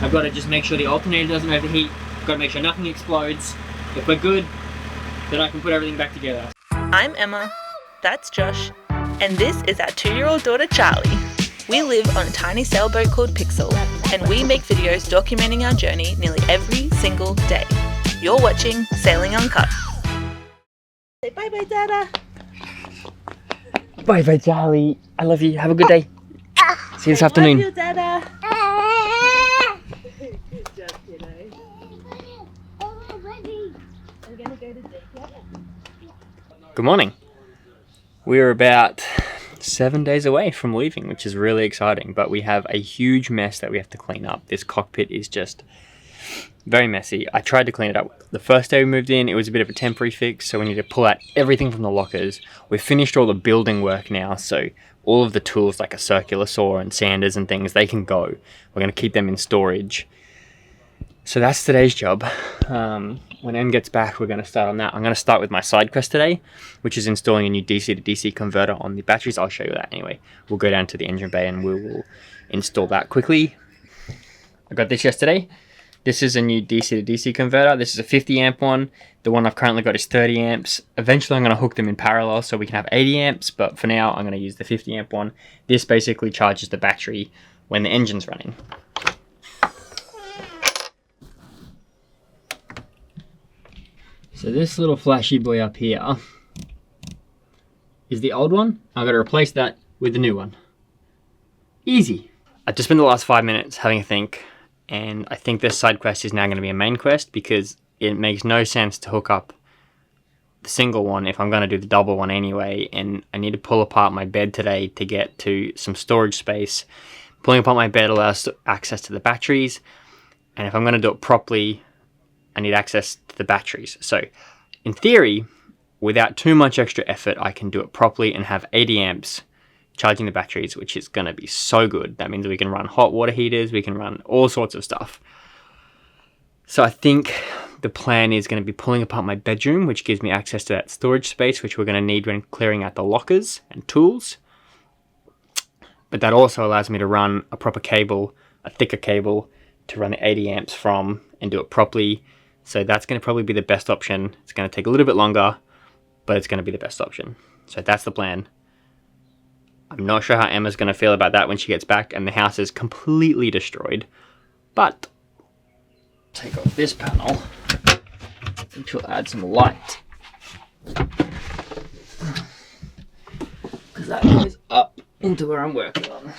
I've got to just make sure the alternator doesn't overheat. I've got to make sure nothing explodes. If we're good, then I can put everything back together. I'm Emma, that's Josh, and this is our 2-year-old daughter Charlie. We live on a tiny sailboat called Pixel, and we make videos documenting our journey nearly every single day. You're watching Sailing Uncut. Say bye-bye, Dada. Bye-bye, Charlie. I love you. Have a good day. See you this afternoon. Love you, Dada. Good job, kiddo. I'm gonna go to daycare. Good morning. We're about 7 days away from leaving, which is really exciting, but we have a huge mess that we have to clean up. This cockpit is just very messy. I tried to clean it up the first day we moved in. It was a bit of a temporary fix, so we need to pull out everything from the lockers. We've finished all the building work now, so all of the tools like a circular saw and sanders and things, they can go. We're going to keep them in storage. So that's today's job. When Em gets back, we're going to start on that. I'm going to start with my side quest today, which is installing a new DC to DC converter on the batteries. I'll show you that anyway. We'll go down to the engine bay and we will install that quickly. I got this yesterday. This is a new DC to DC converter. This is a 50 amp one. The one I've currently got is 30 amps. Eventually I'm going to hook them in parallel so we can have 80 amps, but for now I'm going to use the 50 amp one. This basically charges the battery when the engine's running. So this little flashy boy up here is the old one. I've got to replace that with the new one. Easy. I've just spent the last 5 minutes having a think, and I think this side quest is now going to be a main quest because it makes no sense to hook up the single one if I'm going to do the double one anyway, and I need to pull apart my bed today to get to some storage space. Pulling apart my bed allows access to the batteries, and if I'm going to do it properly, I need access to the batteries. So in theory, without too much extra effort, I can do it properly and have 80 amps charging the batteries, which is going to be so good. That means we can run hot water heaters, we can run all sorts of stuff. So I think the plan is going to be pulling apart my bedroom, which gives me access to that storage space, which we're going to need when clearing out the lockers and tools. But that also allows me to run a proper cable, a thicker cable, to run the 80 amps from and do it properly. So that's going to probably be the best option. It's going to take a little bit longer, but it's going to be the best option. So that's the plan. I'm not sure how Emma's going to feel about that when she gets back and the house is completely destroyed. But take off this panel, which will add some light. Because that goes up into where I'm working on.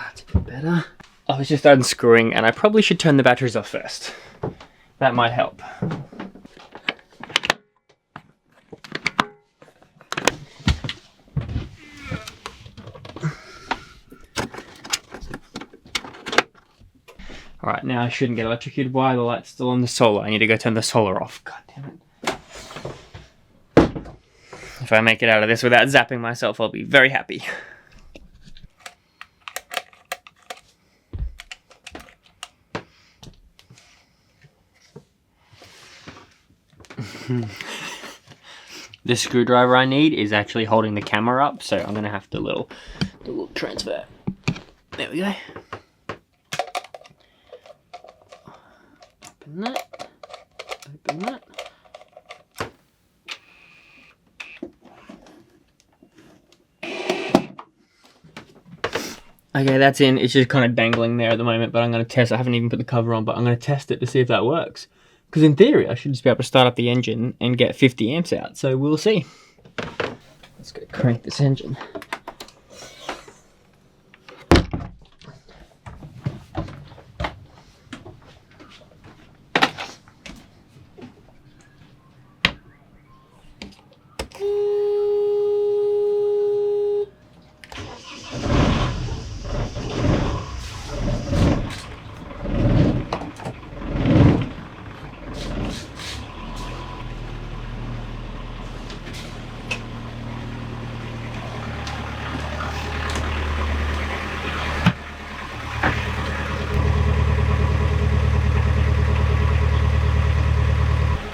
That's a bit better. I was just unscrewing and I probably should turn the batteries off first. That might help. Alright, now I shouldn't get electrocuted. Why? The light's still on the solar. I need to go turn the solar off. God damn it. If I make it out of this without zapping myself, I'll be very happy. This screwdriver I need is actually holding the camera up, so I'm going to have to do a little transfer. There we go. Open that. Open that. Okay, that's in. It's just kind of dangling there at the moment, but I'm going to test. I haven't even put the cover on, but I'm going to test it to see if that works. Because in theory, I should just be able to start up the engine and get 50 amps out, so we'll see. Let's go crank this engine.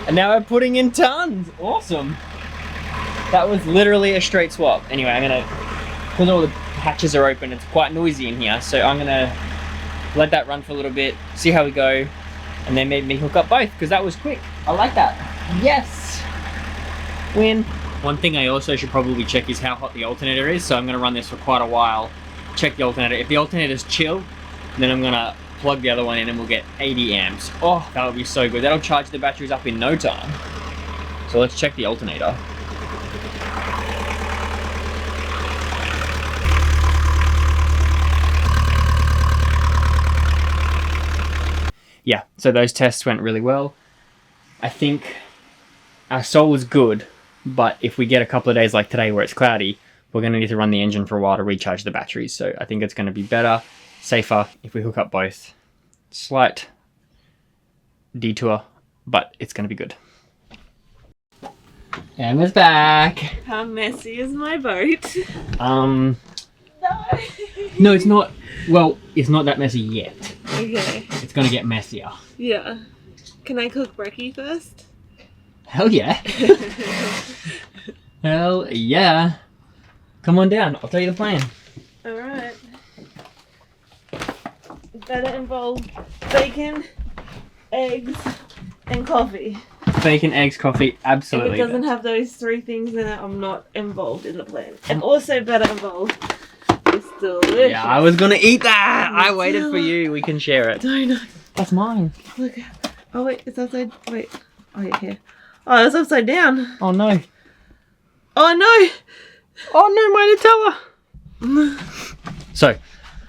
And now we're putting in tons. Awesome. That was literally a straight swap. Anyway, I'm gonna because all the hatches are open, it's quite noisy in here. So I'm gonna let that run for a little bit, see how we go, and then maybe hook up both, because that was quick. I like that. Yes! Win. One thing I also should probably check is how hot the alternator is. So I'm gonna run this for quite a while. Check the alternator. If the alternator's chill, then I'm gonna plug the other one in and we'll get 80 amps. Oh, that would be so good. That'll charge the batteries up in no time. So let's check the alternator. Yeah, so those tests went really well. I think our sol was good, but if we get a couple of days like today where it's cloudy, we're going to need to run the engine for a while to recharge the batteries. So I think it's going to be better, safer if we hook up both. Slight detour, but it's going to be good. Emma's back. How messy is my boat? No. No, it's not. Well, it's not that messy yet. Okay. It's going to get messier. Yeah. Can I cook brekkie first? Hell yeah. Hell yeah. Come on down. I'll tell you the plan. Alright. Better involve bacon, eggs, and coffee. Bacon, eggs, coffee, absolutely. If it doesn't have those three things in it, I'm not involved in the plan. And also better involved. It's delicious. Yeah, I was gonna eat that. I waited for you. We can share it. Donut. That's mine. Look. Oh wait, it's upside. Wait. Oh yeah, here. Oh, it's upside down. Oh no. Oh no. Oh no, my Nutella. So,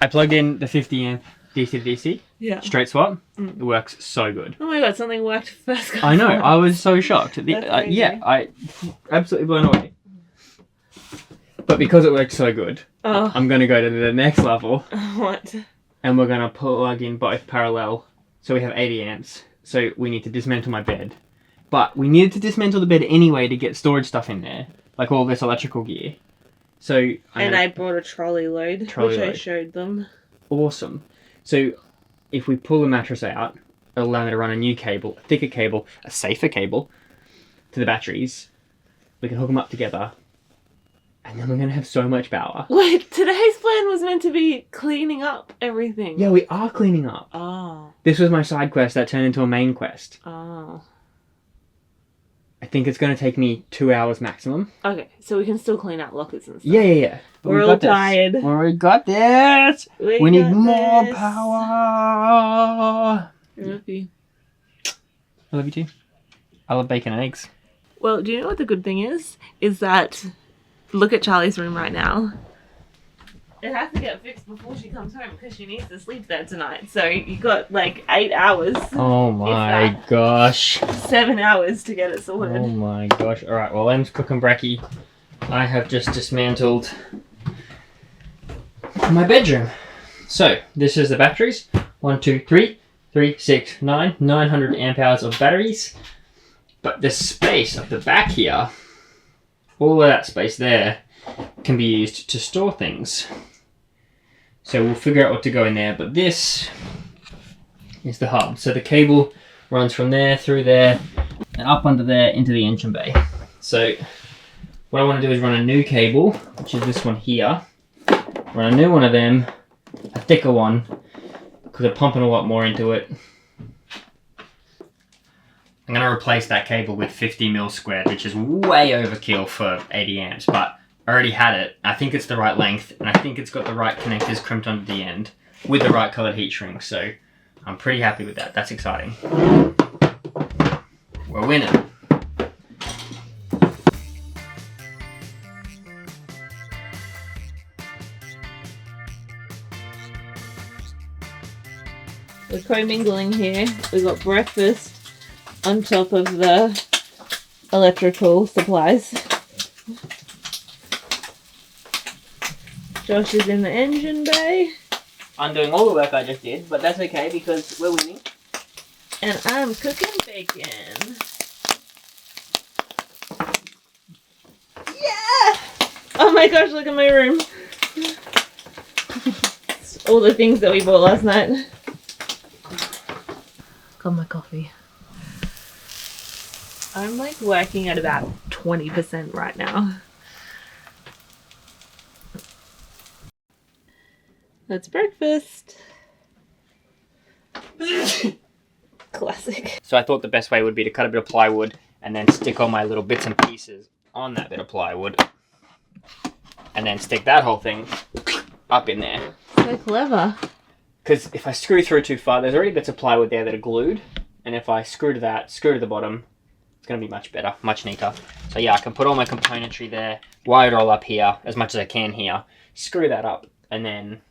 I plugged in the 50 amp DC to DC. Yeah. Straight swap. It works so good. Oh my god, something worked first. I know. I was so shocked. Yeah, I absolutely blown away. But because it worked so good, I'm going to go to the next level. What? And we're going to plug in both parallel. So we have 80 amps. So we need to dismantle my bed. But we needed to dismantle the bed anyway to get storage stuff in there. Like all this electrical gear. So I brought a trolley load, which I showed them. Awesome. So if we pull the mattress out, it'll allow me to run a new cable, a thicker cable, a safer cable to the batteries. We can hook them up together. And then we're going to have so much power. Wait, today's plan was meant to be cleaning up everything. Yeah, we are cleaning up. Oh. This was my side quest that turned into a main quest. Oh. I think it's going to take me 2 hours maximum. Okay, so we can still clean out lockers and stuff. Yeah. But We're all tired. We got this. We need more power. I love you. I love you too. I love bacon and eggs. Well, do you know what the good thing is? Is that, look at Charlie's room right now. It has to get fixed before she comes home because she needs to sleep there tonight. So you got like 8 hours. Oh my gosh. 7 hours to get it sorted. Oh my gosh. Alright, well, Em's cooking brekkie. I have just dismantled my bedroom. So, this is the batteries. 1, 2, 3, 3, 6, 9. 900 amp hours of batteries. But the space at the back here, all of that space there, can be used to store things. So we'll figure out what to go in there, but this is the hub. So the cable runs from there, through there, and up under there into the engine bay. So what I want to do is run a new cable, which is this one here. Run a new one of them, a thicker one, because I'm pumping a lot more into it. I'm going to replace that cable with 50 mil squared, which is way overkill for 80 amps, but I already had it. I think it's the right length, and I think it's got the right connectors crimped onto the end with the right coloured heat shrink, so I'm pretty happy with that. That's exciting. We're winning. We're co-mingling here. We got breakfast on top of the electrical supplies. Josh is in the engine bay. I'm doing all the work I just did, but that's okay because we're winning. And I'm cooking bacon. Yeah! Oh my gosh, look at my room. All the things that we bought last night. Got my coffee. I'm like working at about 20% right now. That's breakfast. Classic. So I thought the best way would be to cut a bit of plywood and then stick all my little bits and pieces on that bit of plywood. And then stick that whole thing up in there. So clever. Because if I screw through too far, there's already bits of plywood there that are glued. And if I screw to that, screw to the bottom, it's going to be much better, much neater. So yeah, I can put all my componentry there, wire it all up here, as much as I can here, screw that up, and then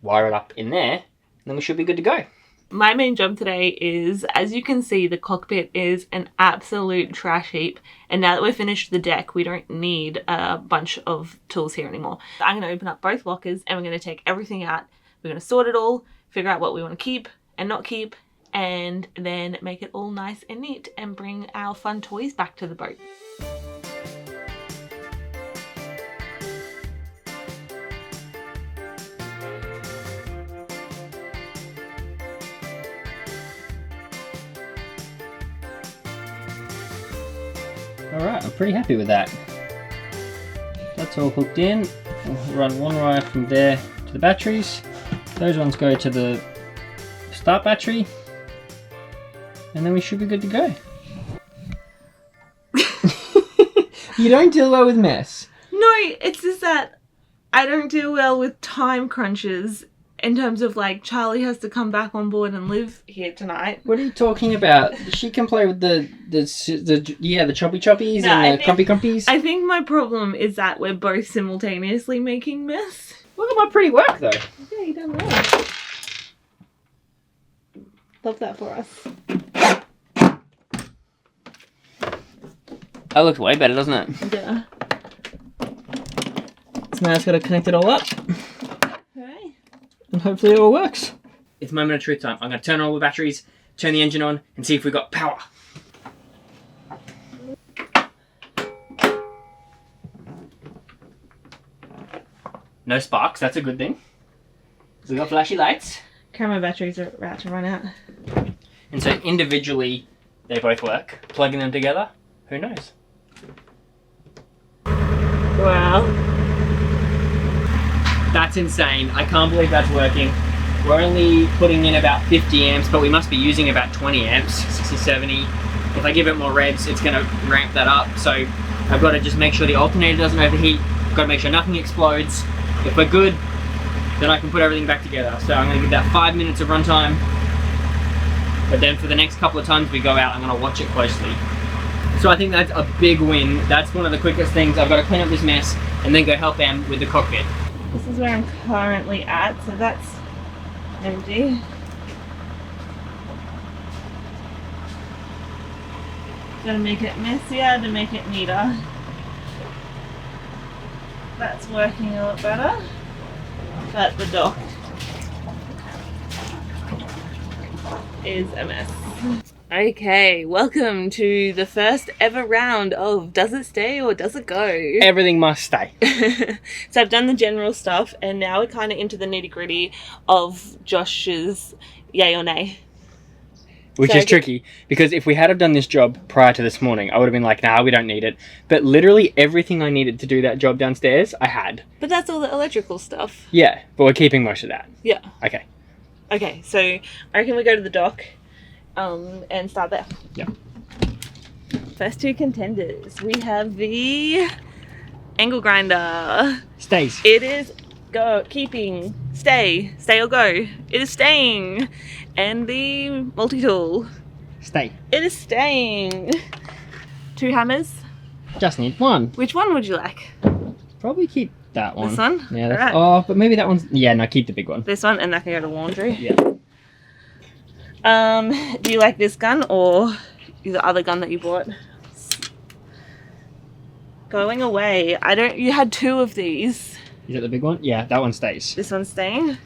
wire it up in there, and then we should be good to go. My main job today is, as you can see, the cockpit is an absolute trash heap. And now that we've finished the deck, we don't need a bunch of tools here anymore. I'm going to open up both lockers and we're going to take everything out. We're going to sort it all, figure out what we want to keep and not keep, and then make it all nice and neat and bring our fun toys back to the boat. Alright, I'm pretty happy with that. That's all hooked in. We'll run one wire from there to the batteries. Those ones go to the start battery. And then we should be good to go. You don't deal well with mess. No, it's just that I don't deal well with time crunches in terms of like Charlie has to come back on board and live here tonight. What are you talking about? She can play with the choppy choppies and the crumpy crumpies. I think my problem is that we're both simultaneously making mess. Look at my pretty work though. Yeah, you done well. Love that for us. That looks way better, doesn't it? Yeah. So now it's got to connect it all up. Okay. And hopefully it all works. It's moment of truth time. I'm going to turn on all the batteries, turn the engine on, and see if we've got power. No sparks, that's a good thing. So we've got flashy lights. Camera batteries are about to run out. And so individually, they both work. Plugging them together, who knows? Wow. That's insane. I can't believe that's working. We're only putting in about 50 amps, but we must be using about 20 amps, 60, 70. If I give it more revs, it's going to ramp that up. So I've got to just make sure the alternator doesn't overheat. I've got to make sure nothing explodes. If we're good, then I can put everything back together. So I'm going to give that 5 minutes of runtime. But then for the next couple of times we go out, I'm going to watch it closely. So I think that's a big win. That's one of the quickest things. I've got to clean up this mess and then go help Em with the cockpit. This is where I'm currently at, so that's empty. Gotta make it messier to make it neater. That's working a lot better. But the dock is a mess. Okay, welcome to the first ever round of Does It Stay or Does It Go? Everything must stay. So I've done the general stuff and now we're kind of into the nitty gritty of Josh's yay or nay. Which is tricky, because if we had have done this job prior to this morning, I would have been like, nah, we don't need it. But literally everything I needed to do that job downstairs, I had. But that's all the electrical stuff. Yeah, but we're keeping most of that. Yeah. Okay. Okay, so I reckon we go to the dock and start there. Yeah. First two contenders. We have the angle grinder. Stays. It is keeping. Stay or go. It is staying. And the multi-tool. Stay. It is staying. Two hammers. Just need one. Which one would you like? Probably keep that one. This one? Yeah. That's, Alright. Oh, but maybe that one's... Yeah, no, keep the big one. This one, and that can go to laundry. Yeah. Do you like this gun or the other gun that you bought? Going away. You had two of these. Is that the big one? Yeah, that one stays. This one's staying.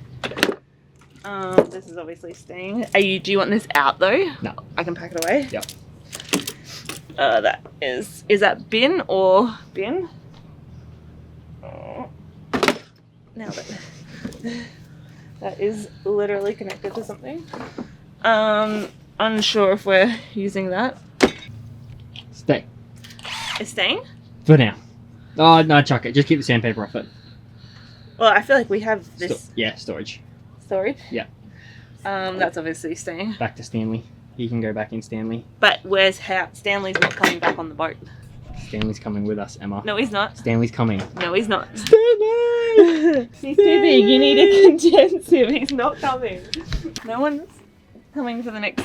This is obviously staying. Do you want this out though? No. I can pack it away. Yep. That is that bin or bin? Oh. Now that is literally connected to something. Unsure if we're using that. Stay. It's staying? For now. Oh, no, chuck it. Just keep the sandpaper off it. Well, I feel like we have this Storage. storage. Yeah. That's obviously staying. Back to Stanley. He can go back in Stanley. But where's Stanley's not coming back on the boat? Stanley's coming with us, Emma. No, he's not. Stanley's coming. No, he's not. Stanley! He's too big. You need to condense him. He's not coming. No one's coming for the next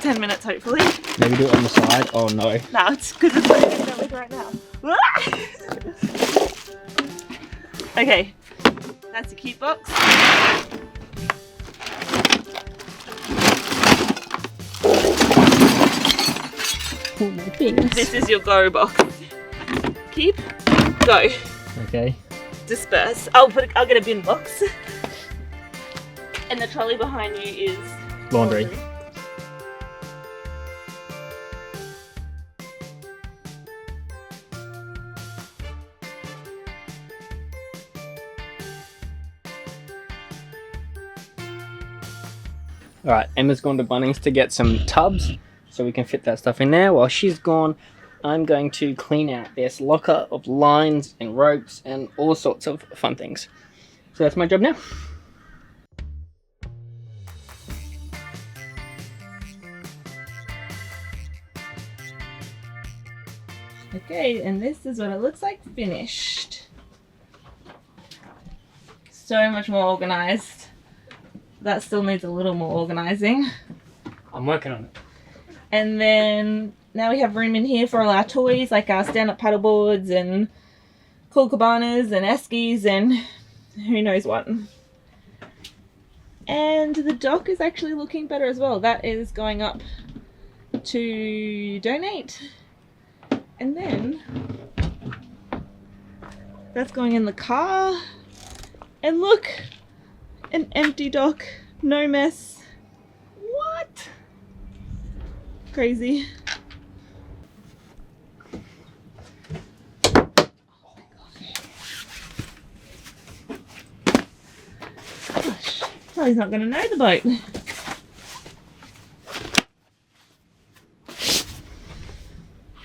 10 minutes, hopefully. Maybe do it on the side. Oh no. No, it's because it's like Stanley right now. Okay, that's a cute box. Oh, my things. This is your go box. Keep, go, Okay. disperse. I'll get a bin box. And the trolley behind you is Laundry. Alright, Emma's gone to Bunnings to get some tubs so we can fit that stuff in there. While she's gone, I'm going to clean out this locker of lines and ropes and all sorts of fun things. So that's my job now. Okay, and this is what it looks like finished. So much more organised. That still needs a little more organising. I'm working on it. And then now we have room in here for all our toys, like our stand-up paddleboards and cool cabanas and eskies and who knows what. And the dock is actually looking better as well. That is going up to donate. And then that's going in the car. And look, an empty dock, no mess. What? Crazy. Oh my gosh. Well, he's not going to know the boat.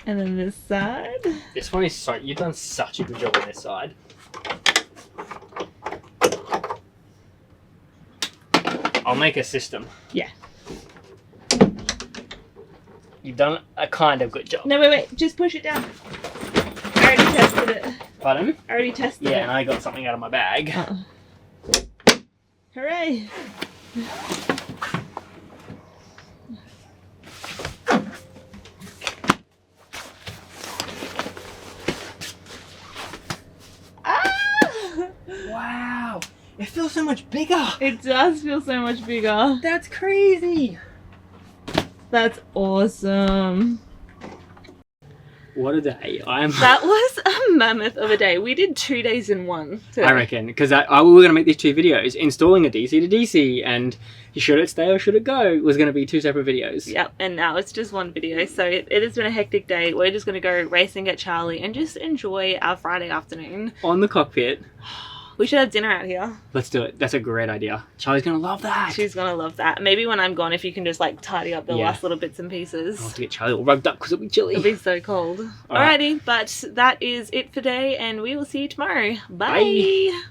And then this side. This one is so, you've done such a good job on this side. I'll make a system. Yeah. You've done a kind of good job. No, wait. Just push it down. I already tested it. Pardon? I already tested it. Yeah, and I got something out of my bag. Hooray. Wow, it feels so much bigger. It does feel so much bigger. That's crazy. That's awesome. What a day. That was a mammoth of a day. We did 2 days in one today. I reckon, because we were going to make these two videos. Installing a DC to DC and should it stay or should it go was going to be two separate videos. Yep, and now it's just one video. So it has been a hectic day. We're just going to go race and get Charlie and just enjoy our Friday afternoon. On the Cockpit. We should have dinner out here. Let's do it. That's a great idea. Charlie's going to love that. She's going to love that. Maybe when I'm gone, if you can just like tidy up the last little bits and pieces. I'll have to get Charlie all rugged up because it'll be chilly. It'll be so cold. Alrighty, but that is it for today and we will see you tomorrow. Bye. Bye.